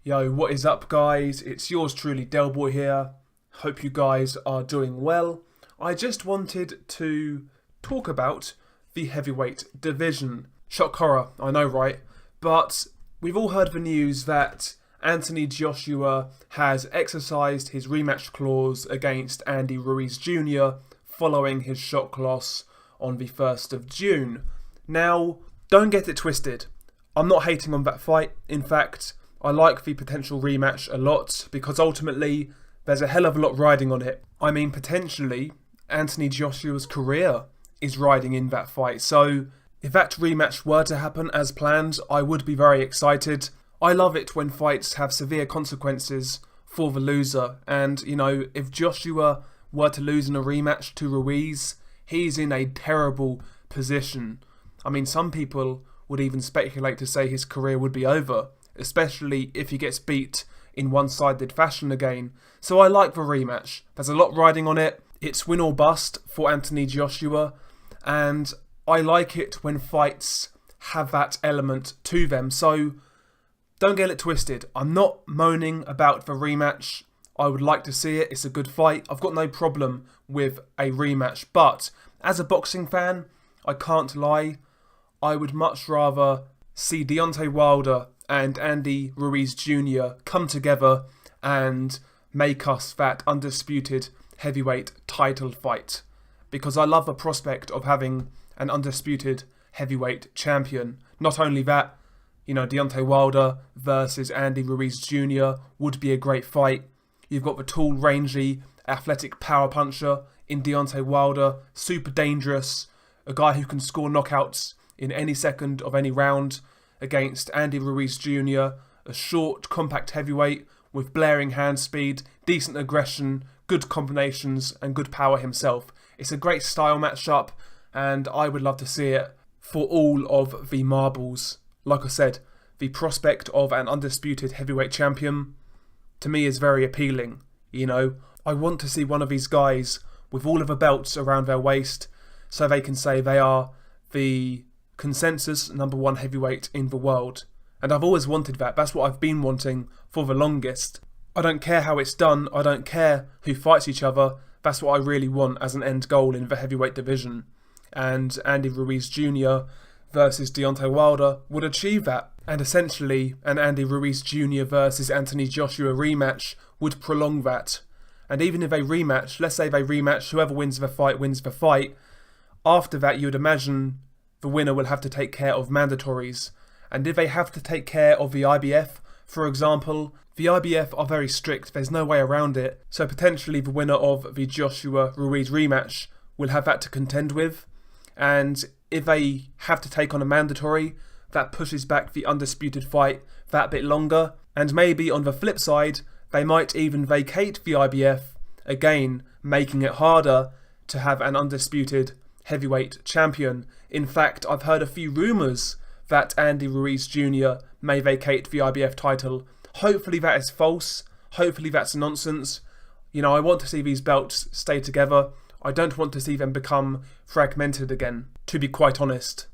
Yo, what is up guys? It's yours truly, Delboy here. Hope you guys are doing well. I just wanted to talk about the heavyweight division. Shock horror, I know, right? But we've all heard the news that Anthony Joshua has exercised his rematch clause against Andy Ruiz Jr. following his shock loss on the 1st of June. Now, don't get it twisted. I'm not hating on that fight. In fact, I like the potential rematch a lot because ultimately there's a hell of a lot riding on it. I mean, potentially Anthony Joshua's career is riding in that fight. So if that rematch were to happen as planned, I would be very excited. I love it when fights have severe consequences for the loser. And, you know, if Joshua were to lose in a rematch to Ruiz, he's in a terrible position. I mean, some people would even speculate to say his career would be over, especially if he gets beat in one-sided fashion again. So I like the rematch. There's a lot riding on it. It's win or bust for Anthony Joshua, and I like it when fights have that element to them. So don't get it twisted. I'm not moaning about the rematch. I would like to see it. It's a good fight. I've got no problem with a rematch. But as a boxing fan, I can't lie. I would much rather see Deontay Wilder and Andy Ruiz Jr. come together and make us that undisputed heavyweight title fight. Because I love the prospect of having an undisputed heavyweight champion. Not only that, you know, Deontay Wilder versus Andy Ruiz Jr. would be a great fight. You've got the tall, rangy, athletic power puncher in Deontay Wilder, super dangerous, a guy who can score knockouts in any second of any round, against Andy Ruiz Jr., a short, compact heavyweight with blaring hand speed, decent aggression, good combinations and good power himself. It's a great style matchup and I would love to see it for all of the marbles. Like I said, the prospect of an undisputed heavyweight champion to me is very appealing. You know, I want to see one of these guys with all of the belts around their waist so they can say they are the consensus #1 heavyweight in the world. And I've always wanted that. That's what I've been wanting for the longest. I don't care how it's done. I don't care who fights each other. That's what I really want as an end goal in the heavyweight division. And Andy Ruiz Jr. versus Deontay Wilder would achieve that. And essentially, an Andy Ruiz Jr. versus Anthony Joshua rematch would prolong that. And even if they rematch, let's say they rematch, whoever wins the fight wins the fight. After that, you would imagine the winner will have to take care of mandatories. And if they have to take care of the IBF, for example, the IBF are very strict, there's no way around it. So potentially the winner of the Joshua-Ruiz rematch will have that to contend with. And if they have to take on a mandatory, that pushes back the undisputed fight that bit longer. And maybe on the flip side, they might even vacate the IBF, again making it harder to have an undisputed heavyweight champion. In fact, I've heard a few rumours that Andy Ruiz Jr. may vacate the IBF title. Hopefully that is false. Hopefully that's nonsense. You know, I want to see these belts stay together. I don't want to see them become fragmented again, to be quite honest.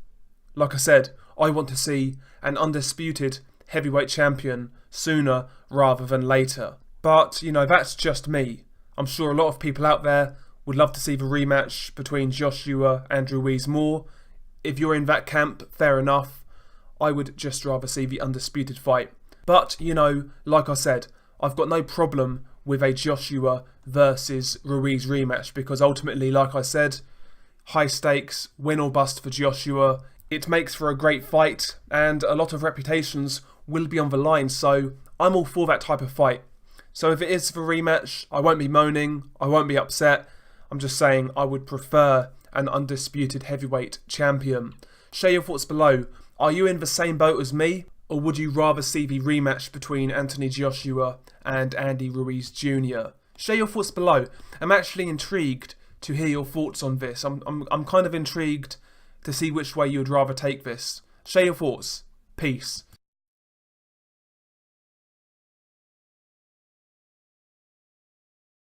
Like I said, I want to see an undisputed heavyweight champion sooner rather than later. But, you know, that's just me. I'm sure a lot of people out there would love to see the rematch between Joshua and Ruiz more. If you're in that camp, fair enough. I would just rather see the undisputed fight. But, you know, like I said, I've got no problem with a Joshua versus Ruiz rematch because ultimately, like I said, high stakes, win or bust for Joshua. It makes for a great fight and a lot of reputations will be on the line. So I'm all for that type of fight. So if it is the rematch, I won't be moaning. I won't be upset. I'm just saying I would prefer an undisputed heavyweight champion. Share your thoughts below. Are you in the same boat as me? Or would you rather see the rematch between Anthony Joshua and Andy Ruiz Jr.? Share your thoughts below. I'm actually intrigued to hear your thoughts on this. I'm kind of intrigued to see which way you would rather take this. Share your thoughts. Peace.